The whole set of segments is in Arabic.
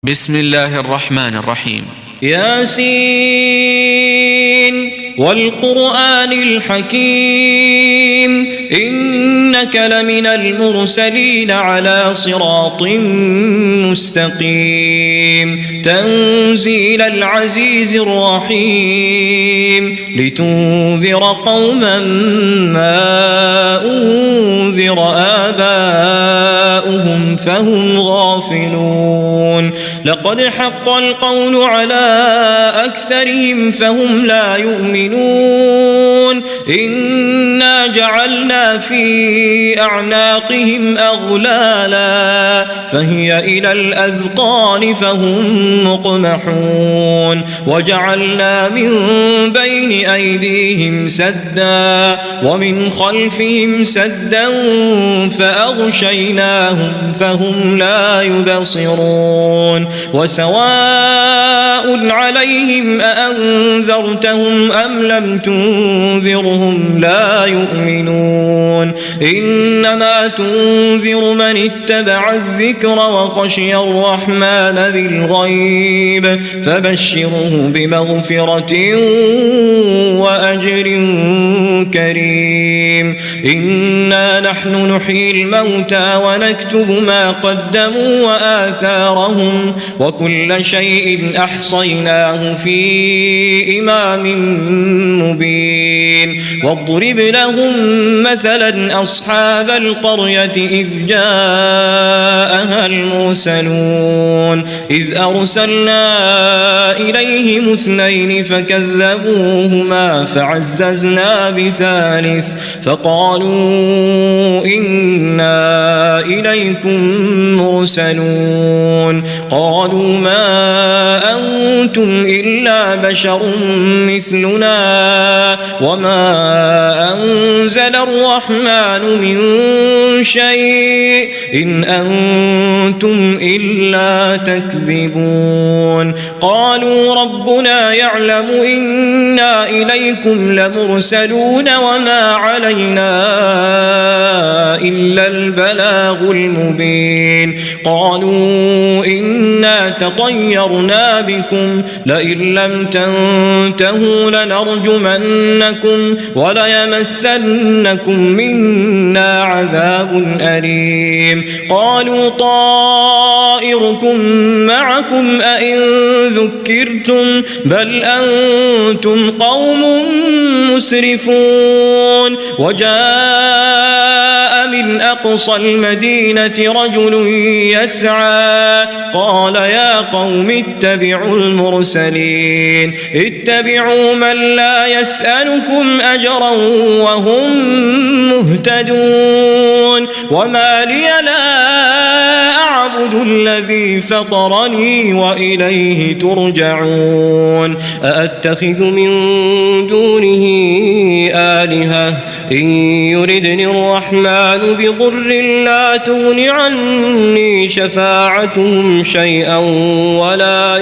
بسم الله الرحمن الرحيم. ياسين والقرآن الحكيم إنك لمن المرسلين على صراط مستقيم تنزيل العزيز الرحيم لتنذر قوما ما أنذر آباؤهم فهم غافلون لقد حق القول على أكثرهم فهم لا يؤمنون إنا جعلنا في أعناقهم أغلالا فهي إلى الأذقان فهم مقمحون وجعلنا من بين أيديهم سدا ومن خلفهم سدا فأغشيناهم فهم لا يبصرون وسواء عليهم أأنذرتهم أم لم تنذرهم لا يؤمنون إنما تنذر من اتبع الذكر وخشي الرحمن بالغيب فبشره بمغفرة وأجر كريم إنا نحن نحيي الموتى ونكتب ما قدموا وآثارهم وكل شيء أحصيناه في إمام مبين واضرب لهم مثلا أصحاب القرية إذ جاءها المرسلون إذ أرسلنا إليهم اثنين فكذبوهما فعززنا بثالث فقالوا إنا إليكم مرسلون قالوا ما أنتم إلا بشر مثلنا وما أنزل الرحمن من شيء إن أنتم إلا تكذبون قالوا ربنا يعلم إنا إليكم لمرسلون وما علينا إلا البلاغ المبين قالوا إنا تطيرنا بكم لئن لم تنتهوا لنرجمنكم وليمسنكم منا عذاب أليم قالوا طائركم معكم أئن ذكرتم بل أنتم قوم مسرفون وجاء من أقصى المدينة رجل يسعى قال يا قوم اتبعوا المرسلين اتبعوا من لا يسألكم أجرا وهم مهتدون وما لي لا أعبد الذي فطرني وإليه ترجعون أأتخذ من دونه آلهة إن يردني الرحمن بضر لا تغن عني شفاعتهم شيئا ولا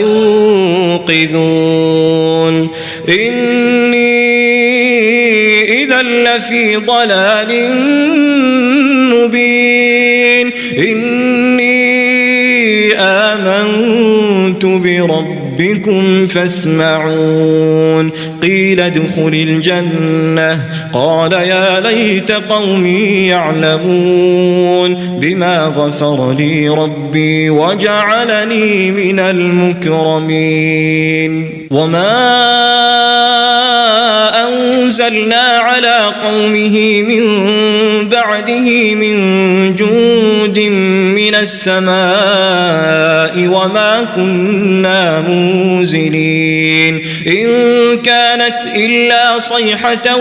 ينقذون إني إذا لفي ضلال مبين إني آمنت بربكم فاسمعون قيل ادخل الجنة قال يا ليت قومي يعلمون بما غفر لي ربي وجعلني من المكرمين وما أنزلنا على قومه من بعده من جند من السماء وما كنا منزلين إن كانت إلا صيحة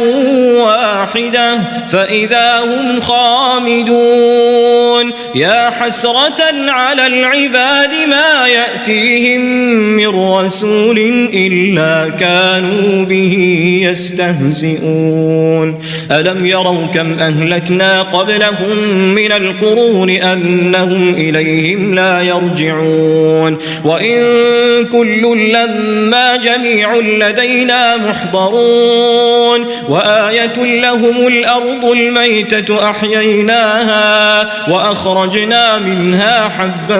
واحدة فإذا هم خامدون يا حسرة على العباد ما يأتيهم من رسول إلا كانوا به يستهزئون ألم يروا كم أهلكنا قبلهم من القرون أنهم إليهم لا يرجعون وإن كل لما جميع لدينا محضرون وآية لهم الأرض الميتة أحييناها وأخرجنا منها حبا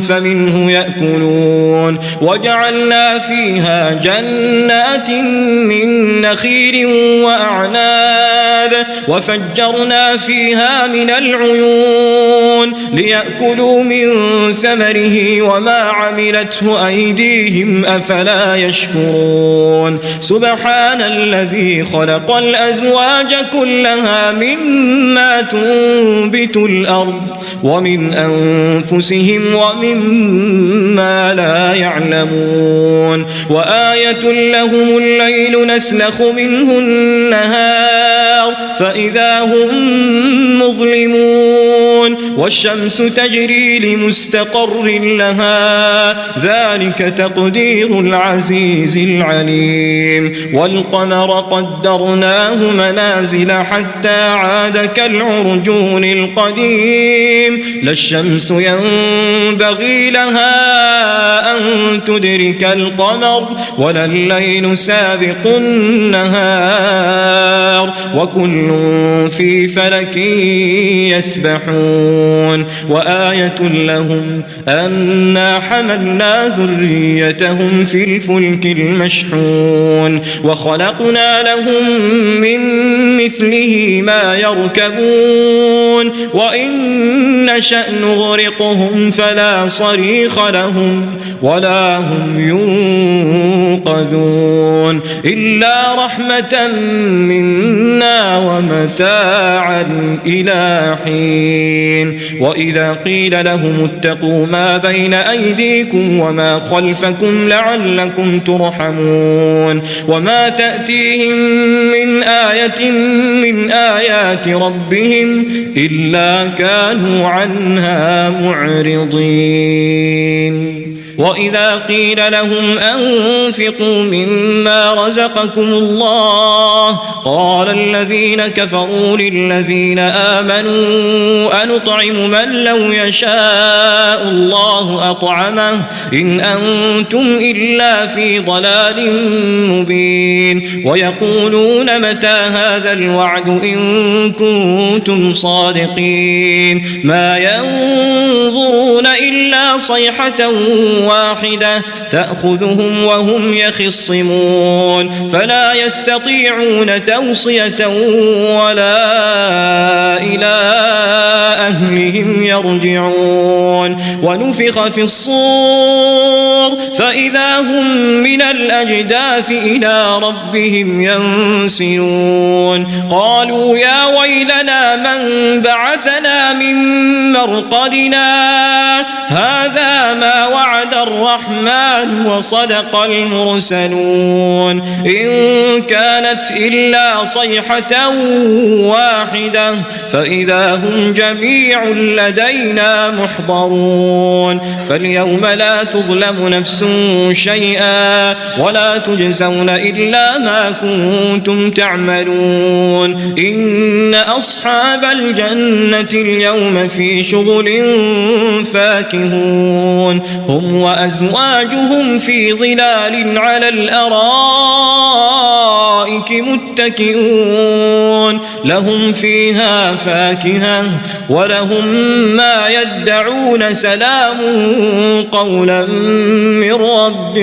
فمنه يأكلون وجعلنا فيها جنات من نخيل وأعناب وفجرنا فيها من العيون ليأكلوا من ثمره وما عملته أيديهم أفلا يشكرون سبحان الذي خلق الأزواج كلها مما تنبت الأرض ومن أنفسهم ومما لا يعلمون وآية لهم الليل نسلخ منه النهار فإذا هم مظلمون والشمس تجري لمستقر لها ذلك تقدير العزيز العليم والقمر قدرناه منازل حتى عاد كالعرجون القديم لا الشمس ينبغي لها أن تدرك القمر ولا الليل سابق النهار وكل في فلك يسبحون وآية لهم أنا حملنا ذريتهم في الفلك المشحون وخلقنا لهم من مثله ما يركبون وإن نشأ نغرقهم فلا صريخ لهم ولا هم ينقذون إلا رحمة منا ومتاعا إلى حين وإذا قيل لهم اتقوا ما بين أيديكم وما خلفكم لعلكم ترحمون وما تأتيهم من آية من آيات ربهم إلا كانوا عنها معرضين وإذا قيل لهم أنفقوا مما رزقكم الله قال الذين كفروا للذين آمنوا أنطعم من لو يشاء الله أطعمه إن أنتم إلا في ضلال مبين ويقولون متى هذا الوعد إن كنتم صادقين ما ينظرون إلا صيحة واحدة تأخذهم وهم يخصمون فلا يستطيعون توصية ولا إلى أهلهم يرجعون ونفخ في الصور فإذا هم من الأجداث إلى ربهم ينسلون قالوا يا ويلنا من بعثنا من مرقدنا هذا ما وعد الرحمن وصدق المرسلون إن كانت إلا صيحة واحدة فإذا هم جميع لدينا محضرون فاليوم لا تظلم نفس شيئا ولا تجزون إلا ما كنتم تعملون إن أصحاب الجنة اليوم في شغل فاكهون هم وأزواجهم في ظلال على الأرائك متكئون لهم فيها فاكهة ولهم ما يدعون سلام قولا من رب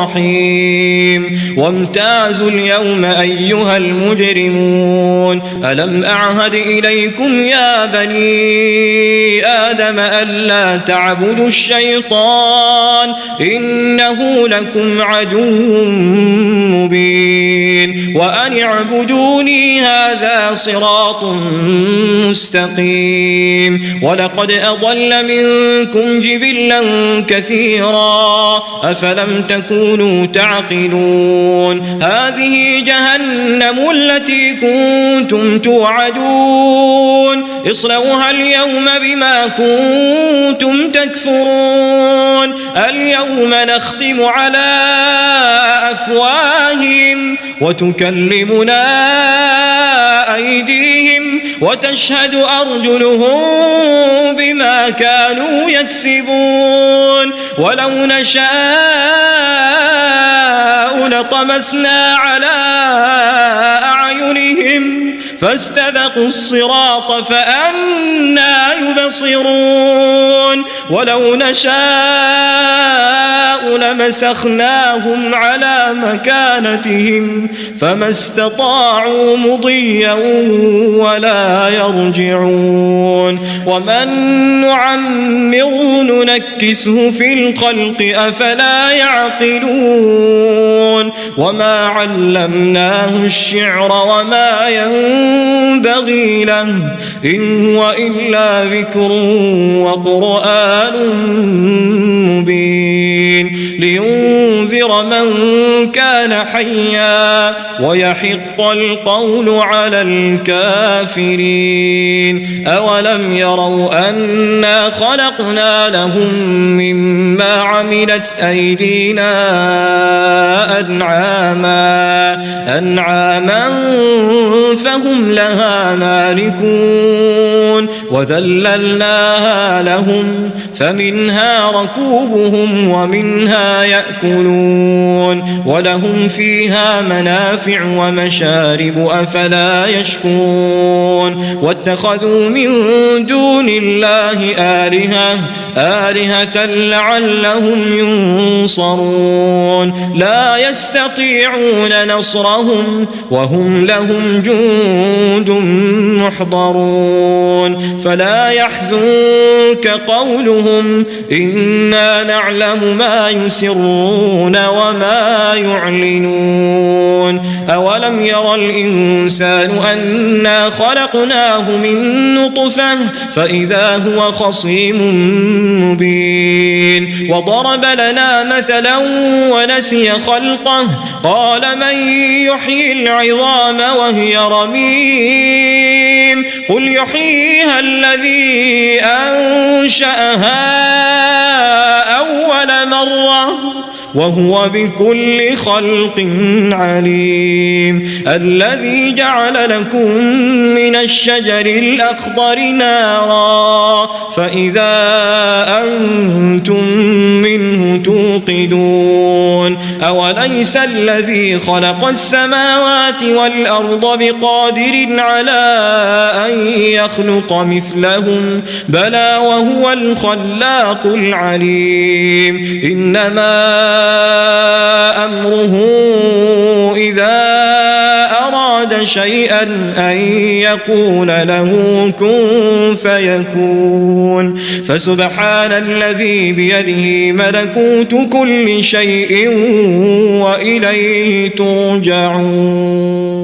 رحيم وامتازوا اليوم أيها المجرمون ألم أعهد إليكم يا بني آدم ألا تعبدوا الشيطان إنه لكم عدو مبين وأن اعبدوني هذا صراط مستقيم ولقد أضل منكم جبلا كثيرا أفلم تكونوا تعقلون هذه جهنم التي كنتم توعدون اصلوها اليوم بما كنتم تكفرون اليوم نختم على أفواههم وتكلمنا أيديهم وتشهد أرجلهم بما كانوا يكسبون ولو نشاء لطمسنا على أعينهم فاستبقوا الصراط فأنى يبصرون ولو نشاء لمسخناهم على مكانتهم فما استطاعوا مضيا ولا يرجعون ومن نعمره ننكسه في الخلق أفلا يعقلون وما علمناه الشعر وما ينبغي له إن هو إلا ذكر وقرآن مبين لينذر من كان حيا ويحق القول على الكافرين أولم يروا أنا خلقنا لهم مما عملت أيدينا أنعاما فهم لها مالكون وذللناها لهم فمنها ركوبهم ومنها يأكلون ولهم فيها منافع ومشارب أفلا يشكرون واتخذوا من دون الله آلهة لعلهم ينصرون لا يستطيعون نصرهم وهم لهم جند محضرون فلا يحزنك قولهم إنا نعلم ما يسرون وما يعلنون أولم يرى الإنسان أنا خلقناه من نطفة فإذا هو خصيم مبين وضرب لنا مثلا ونسي خلقه قال من يحيي العظام وهي رميم قل يحييها الذي أنشأها أول مرة وهو بكل خلق عليم الذي جعل لكم من الشجر الأخضر نارا فإذا أنتم منه توقدون أوليس الذي خلق السماوات والأرض بقادر على أن يخلق مثلهم بلى وهو الخلاق العليم إنما أمره إذا أراد شيئا أن يقول له كن فيكون فسبحان الذي بيده ملكوت كل شيء وإليه ترجعون.